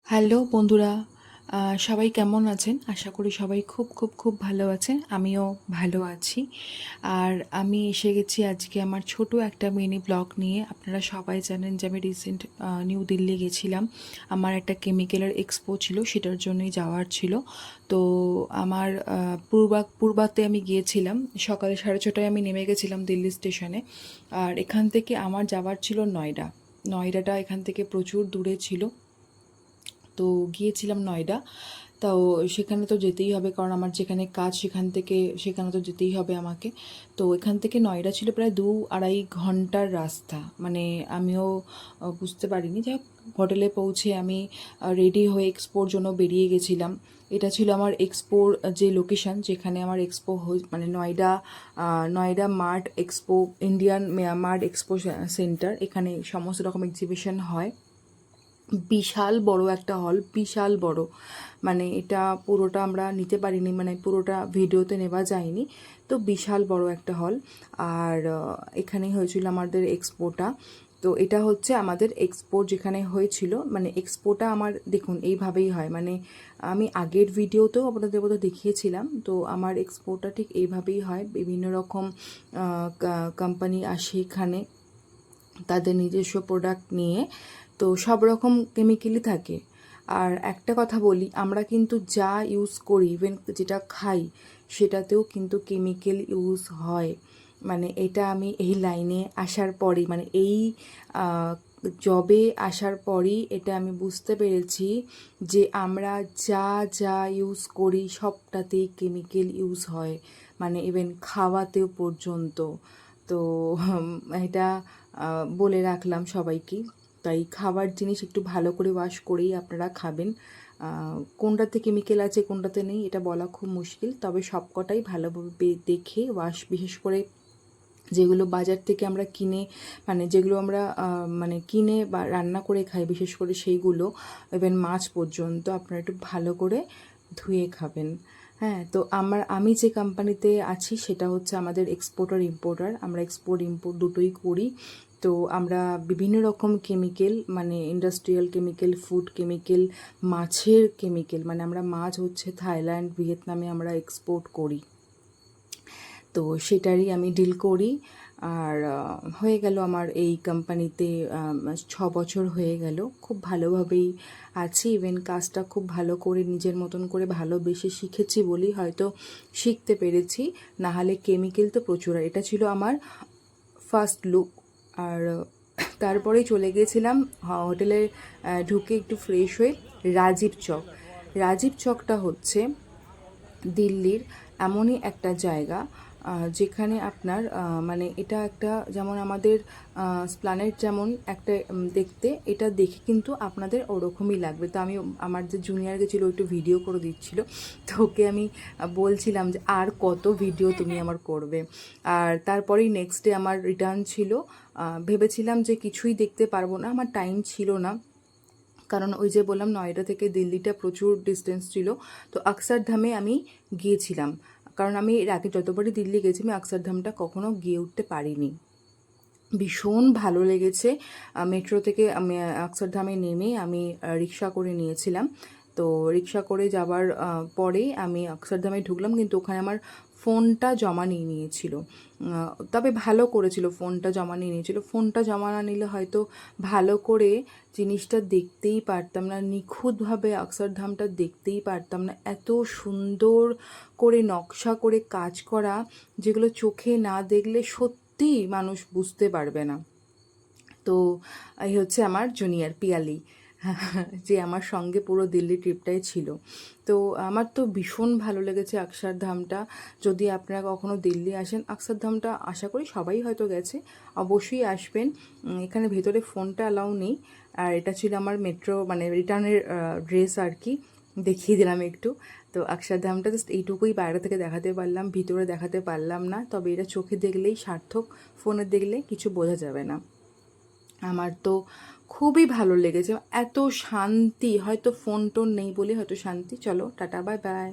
Hello বন্ধুরা, সবাই কেমন আছেন? আশা করি সবাই খুব খুব খুব ভালো আছেন। আমিও ভালো আছি। আর আমি এসে গেছি আজকে আমার ছোট একটা মিনি ব্লগ নিয়ে। আপনারা সবাই জানেন যে আমি রিসেন্ট নিউ দিল্লি গেছিলাম। আমার একটা কেমিক্যালের এক্সপো ছিল, সেটার জন্যই যাওয়ার ছিল। তো আমার পূর্বাতে আমি গিয়েছিলাম। সকালে 6:30টায় আমি নেমে গেছিলাম দিল্লি স্টেশনে। আর এখান থেকে আমার যাওয়ার ছিল নয়ডা। নয়ডাটা এখান থেকে প্রচুর দূরে ছিল। তো গিয়েছিলাম নয়ডা। তাও সেখানে তো যেতেই হবে, কারণ আমার যেখানে কাজ সেখানে তো যেতেই হবে আমাকে। তো এখান থেকে নয়ডা ছিল প্রায় 2-2.5 ঘন্টার রাস্তা। মানে আমিও বুঝতে পারিনি। যাই হোক, হোটেলে পৌঁছে আমি রেডি হয়ে এক্সপোর জন্য বেরিয়ে গেছিলাম। এটা ছিল আমার এক্সপোর যে লোকেশন, যেখানে আমার এক্সপো মানে Noida mart expo, Indian mart expo centre. এখানে সমস্ত রকম এক্সিবিশন হয়। বিশাল বড় একটা হল, বিশাল বড়। মানে এটা পুরোটা আমরা নিতে পারিনি, মানে পুরোটা ভিডিওতে নেওয়া যায়নি। তো বিশাল বড় একটা হল। আর এখানেই হয়েছিল আমাদের এক্সপোটা। তো এটা হচ্ছে আমাদের এক্সপো যেখানে হয়েছিল। মানে এক্সপোটা আমার দেখুন এইভাবেই হয়। মানে আমি আগের ভিডিওতেও আপনাদের মতো দেখিয়েছিলাম। তো আমার এক্সপোটা ঠিক এইভাবেই হয়। বিভিন্ন রকম কোম্পানি আসে এখানে তাদের নিজস্ব প্রোডাক্ট নিয়ে। তো সব রকম কেমিক্যালই থাকে। আর একটা কথা বলি, আমরা কিন্তু যা ইউজ করি, ইভেন যেটা খাই, সেটাতেও কিন্তু কেমিক্যাল ইউজ হয়। মানে এটা আমি এই লাইনে আসার পরই, মানে এই জবে আসার পরই এটা আমি বুঝতে পেরেছি যে আমরা যা যা ইউজ করি সবটাতেই কেমিক্যাল ইউজ হয়। মানে ইভেন খাওয়াতেও পর্যন্ত। তো এটা বলে রাখলাম সবাইকে। তাই খাবার জিনিস একটু ভালো করে ওয়াশ করেই আপনারা খাবেন। কোনটাতে কেমিক্যাল আছে কোনটাতে নেই এটা বলা খুব মুশকিল, তবে সবকটাই ভালোভাবে দেখে ওয়াশ, বিশেষ করে যেগুলো বাজার থেকে আমরা কিনে, মানে যেগুলো আমরা মানে কিনে বা রান্না করে খাই, বিশেষ করে সেইগুলো, ইভেন মাছ পর্যন্ত আপনারা একটু ভালো করে ধুয়ে খাবেন। হ্যাঁ, তো আমি যে কোম্পানিতে আছি সেটা হচ্ছে আমাদের এক্সপোর্টার ইম্পোর্টার। আমরা এক্সপোর্ট ইম্পোর্ট দুটোই করি। তো আমরা বিভিন্ন রকম কেমিক্যাল, মানে ইন্ডাস্ট্রিয়াল কেমিক্যাল, ফুড কেমিক্যাল, মাছের কেমিক্যাল, মানে আমরা মাছ হচ্ছে থাইল্যান্ড, ভিয়েতনামে আমরা এক্সপোর্ট করি। তো সেটারই আমি ডিল করি। আর হয়ে গেল আমার এই কোম্পানিতে 6 বছর হয়ে গেল। খুব ভালোভাবেই আছি। ইভেন কাজটা খুব ভালো করে নিজের মতন করে ভালোবেসে শিখেছি বলেই হয়তো শিখতে পেরেছি। নাহলে কেমিক্যাল তো প্রচুর। আর এটা ছিল আমার ফার্স্ট লুক। আর তারপরেই চলে গিয়েছিলাম হোটেলে, ঢুকে একটু ফ্রেশ হয়ে রাজীব চক। রাজীব চকটা হচ্ছে দিল্লির এমনই একটা জায়গা যেখানে আপনার মানে এটা একটা, যেমন আমাদের স্প্লানেড যেমন একটা দেখতে, এটা দেখে কিন্তু আপনাদের ওরকমই লাগবে। তো আমি, আমার যে জুনিয়র গেছিলো একটু ভিডিও করে দিচ্ছিলো, তো ওকে আমি বলছিলাম যে আর কত ভিডিও তুমি আমার করবে। আর তারপরেই নেক্সট ডে আমার রিটার্ন ছিল। ভেবেছিলাম যে কিছুই দেখতে পারবো না, আমার টাইম ছিল না। কারণ ওই যে বললাম নয়ডা থেকে দিল্লিটা প্রচুর ডিস্টেন্স ছিল। তো অক্ষরধামে আমি গিয়েছিলাম, কারণ আমি এর আগে যতবারই দিল্লি গেছি আমি অক্ষরধামটা কখনো গিয়ে উঠতে পারিনি। ভীষণ ভালো লেগেছে। মেট্রো থেকে আমি অক্ষরধামে নেমে আমি রিক্সা করে নিয়েছিলাম। তো রিক্সা করে যাবার পরেই আমি অক্ষরধামে ঢুকলাম, কিন্তু ওখানে আমার ফোনটা জমা নিয়ে নিয়েছিল। তবে ভালো করেছিল, ফোনটা জমা নিয়ে নিয়েছিল। ফোনটা জমা না নিলে হয়তো ভালো করে জিনিসটা দেখতেই পারতাম না, নিখুঁতভাবে অক্ষরধামটা দেখতেই পারতাম না। এত সুন্দর করে নকশা করে কাজ করা, যেগুলো চোখে না দেখলে সত্যি মানুষ বুঝতে পারবে না। তো এই হচ্ছে আমার জুনিয়র পিয়ালি, যে আমার সঙ্গে পুরো দিল্লি ট্রিপটাই ছিল। তো আমার তো ভীষণ ভালো লেগেছে অক্ষরধামটা। যদি আপনারা কখনো দিল্লি আসেন, অক্ষরধামটা আশা করি সবাই হয়তো গেছে, অবশ্যই আসবেন। এখানে ভেতরে ফোনটা অ্যালাউ নেই। আর এটা ছিল আমার মেট্রো, মানে রিটার্নের ড্রেস আর কি, দেখিয়ে দিলাম একটু। তো অক্ষরধামটা জাস্ট এইটুকুই বাইরে থেকে দেখাতে পারলাম, ভিতরে দেখাতে পারলাম না। তবে এটা চোখে দেখলেই সার্থক, ফোনে দেখলে কিছু বোঝা যাবে না। আমার তো খুবই ভালো লেগেছে, এত শান্তি। হয়তো ফোন টোন নেই বলে হয়তো শান্তি। চলো টাটা, বাই বাই।